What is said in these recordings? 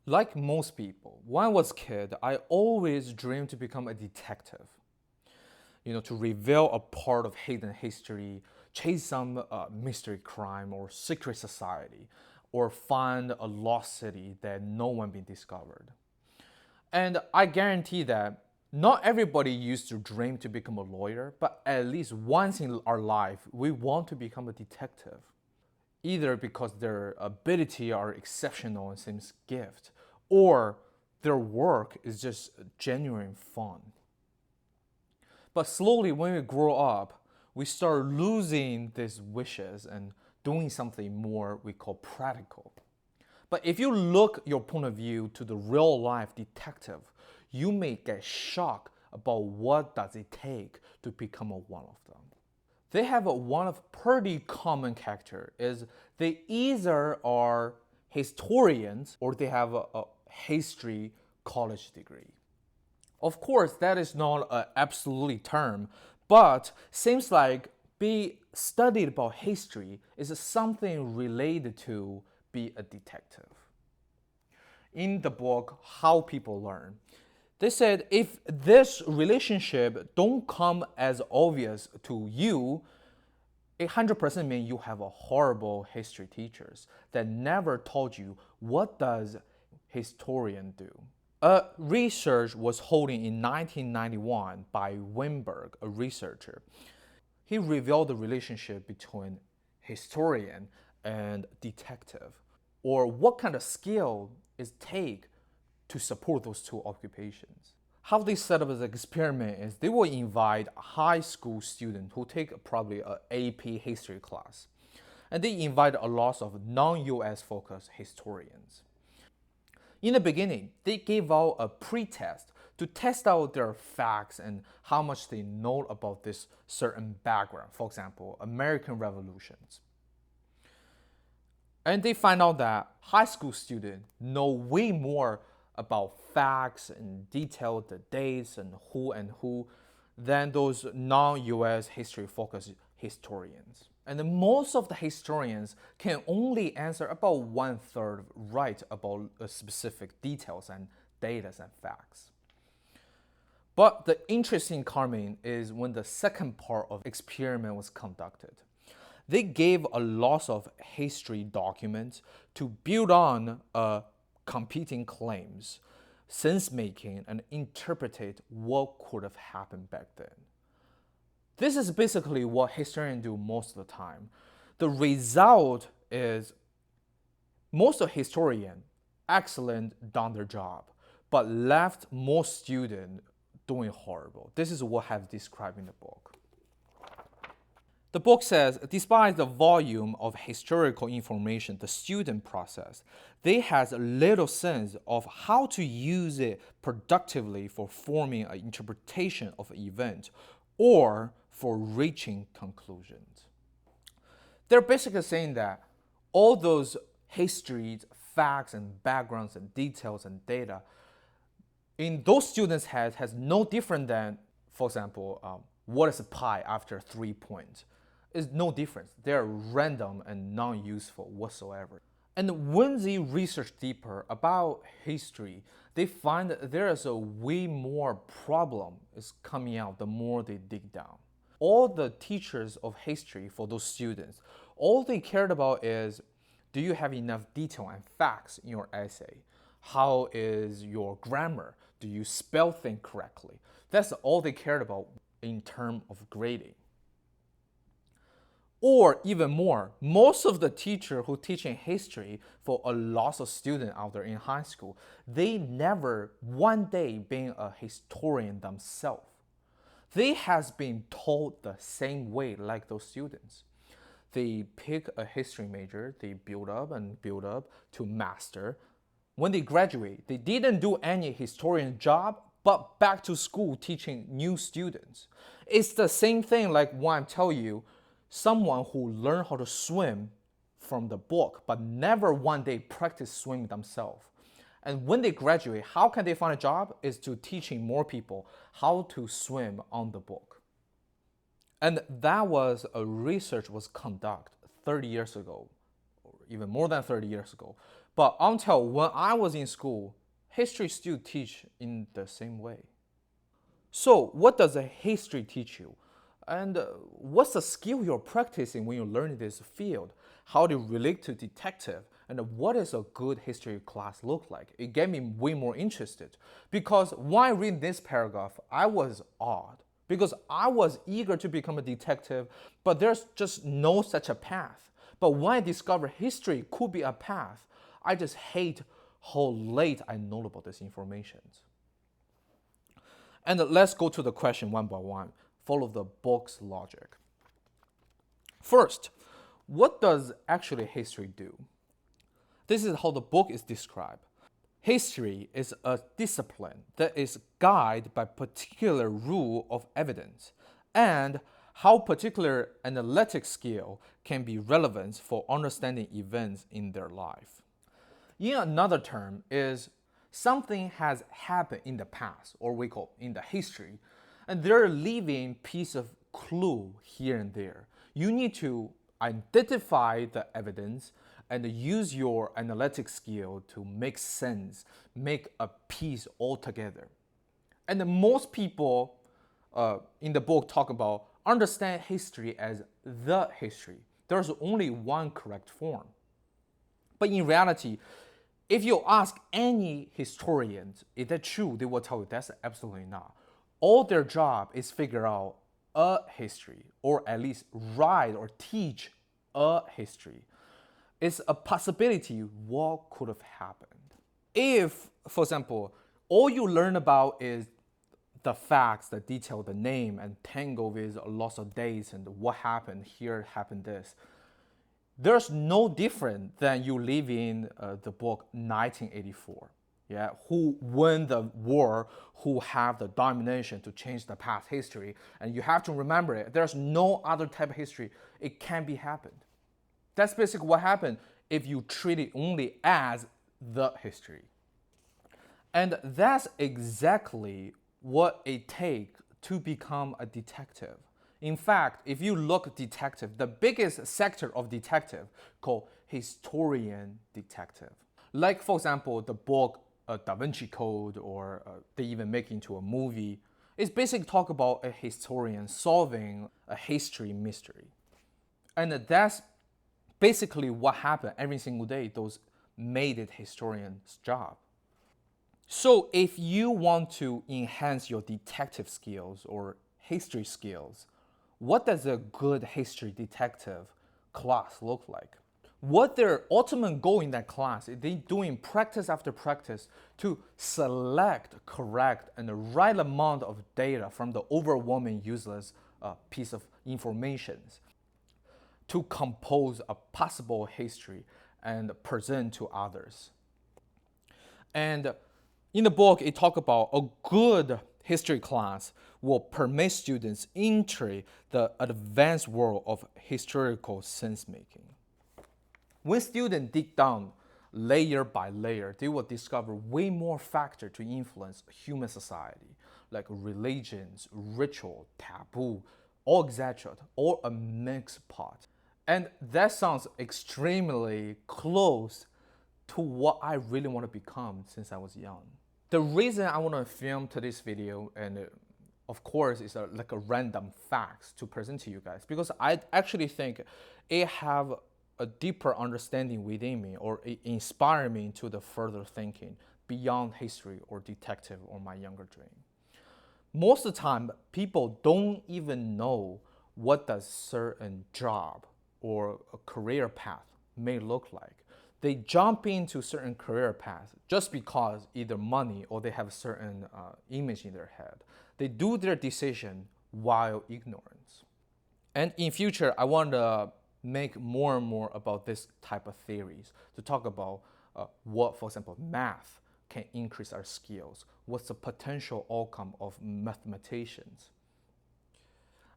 Like most people, when I was a kid, I always dreamed to become a detective. To reveal a part of hidden history, chase some mystery crime or secret society, or find a lost city that no one been discovered. And I guarantee that not everybody used to dream to become a lawyer, but at least once in our life, we want to become a detective. Either because their ability are exceptional and seems gift, or their work is just genuine fun. But slowly, when we grow up, we start losing these wishes and doing something more we call practical. But if you look your point of view to the real life detective, you may get shocked about what does it take to become one of them. They have one of pretty common character is they either are historians or they have a history college degree. Of course, that is not an absolute term, but seems like be studied about history is something related to be a detective. In the book How People Learn, they said if this relationship don't come as obvious to you, 100% mean you have a horrible history teachers that never told you what does historian do. A research was holding in 1991 by Wimberg, a researcher. He revealed the relationship between historian and detective, or what kind of skill is take to support those two occupations. How they set up the experiment is they will invite high school students who take probably a AP history class, and they invite a lot of non-US focused historians. In the beginning, they gave out a pre-test to test out their facts and how much they know about this certain background, for example, American revolutions. And they find out that high school students know way more about facts and detail the dates and who than those non-US history focused historians. And most of the historians can only answer about one third right about specific details and data and facts. But the interesting coming is when the second part of experiment was conducted. They gave a lot of history documents to build on competing claims, sense making, and interpret what could have happened back then. This is basically what historians do most of the time. The result is most of historians excellent done their job, but left most students doing horrible. This is what I have described in the book. The book says, despite the volume of historical information the student process, they has little sense of how to use it productively for forming an interpretation of an event or for reaching conclusions. They're basically saying that all those histories, facts, and backgrounds, and details, and data in those students' heads has no different than, for example, what is a pi after 3 points? Is no difference. They're random and non-useful whatsoever. And when they research deeper about history, they find that there is a way more problem is coming out the more they dig down. All the teachers of history for those students, all they cared about is, do you have enough detail and facts in your essay? How is your grammar? Do you spell things correctly? That's all they cared about in terms of grading. Or even more, most of the teachers who teach in history for a lot of students out there in high school, they never one day been a historian themselves. They has been taught the same way like those students. They pick a history major, they build up and build up to master. When they graduate, they didn't do any historian job, but back to school teaching new students. It's the same thing like when I tell you, someone who learned how to swim from the book, but never one day practice swimming themselves. And when they graduate, how can they find a job? Is to teaching more people how to swim on the book. And that was a research was conducted 30 years ago, or even more than 30 years ago, But until when I was in school, history still teach in the same way. So what does a history teach you? And what's the skill you're practicing when you learn this field? How do you relate to detective? And what does a good history class look like? It gave me way more interested because when I read this paragraph, I was awed because I was eager to become a detective, but there's just no such a path. But when I discovered history could be a path, I just hate how late I know about this information. And let's go to the question one by one. Follow the book's logic. First, what does actually history do? This is how the book is described. History is a discipline that is guided by particular rule of evidence and how particular analytic skill can be relevant for understanding events in their life. In another term is something has happened in the past, or we call in the history, and they're leaving piece of clue here and there. You need to identify the evidence and use your analytic skill to make sense, make a piece all together. And most people in the book talk about understand history as the history. There's only one correct form. But in reality, if you ask any historian, is that true? They will tell you that's absolutely not. All their job is figure out a history, or at least write or teach a history. It's a possibility what could have happened. If, for example, all you learn about is the facts, the detail, the name, and tangle with lots of dates and what happened here, happened this, there's no different than you live in the book 1984. Yeah, who won the war, who have the domination to change the past history, and you have to remember it. There's no other type of history. It can be happened. That's basically what happened if you treat it only as the history. And that's exactly what it takes to become a detective. In fact, if you look at detective, the biggest sector of detective called historian detective. Like, for example, the book Da Vinci Code, or they even make into a movie, it's basically talk about a historian solving a history mystery. And that's basically what happened every single day. Those made it historian's job. So if you want to enhance your detective skills or history skills, what does a good history detective class look like? What their ultimate goal in that class is they doing practice after practice to select correct and the right amount of data from the overwhelming useless piece of information to compose a possible history and present to others. And in the book, it talks about a good history class will permit students enter the advanced world of historical sense-making. When students dig down layer by layer, they will discover way more factors to influence human society, like religions, ritual, taboo, all etc., all a mixed pot. And that sounds extremely close to what I really want to become since I was young. The reason I want to film today's video, and of course, it's like a random facts to present to you guys, because I actually think it have a deeper understanding within me, or it inspire me to the further thinking beyond history or detective or my younger dream. Most of the time, people don't even know what does certain job or a career path may look like. They jump into certain career paths just because either money or they have a certain image in their head. They do their decision while ignorance. And in future, I want to make more and more about this type of theories to talk about what, for example, math can increase our skills. What's the potential outcome of mathematicians?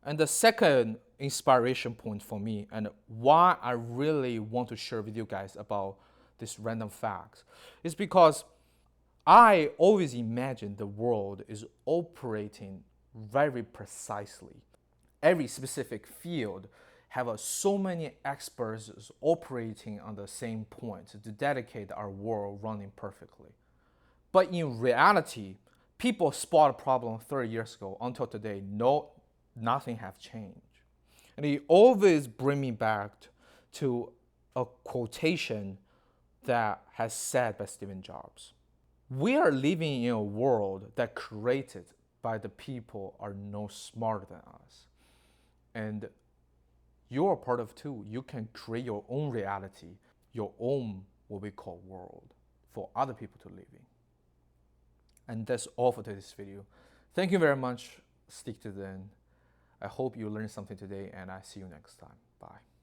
And the second inspiration point for me, and why I really want to share with you guys about this random facts, is because I always imagine the world is operating very precisely. Every specific field have so many experts operating on the same point to dedicate our world running perfectly. But in reality, people spot a problem 30 years ago until today, nothing have changed. And it always bring me back to a quotation that has said by Steve Jobs. We are living in a world that created by the people are no smarter than us. And you're a part of too. You can create your own reality, your own what we call world for other people to live in. And that's all for today's video. Thank you very much. Stick to the end. I hope you learned something today, and I see you next time. Bye.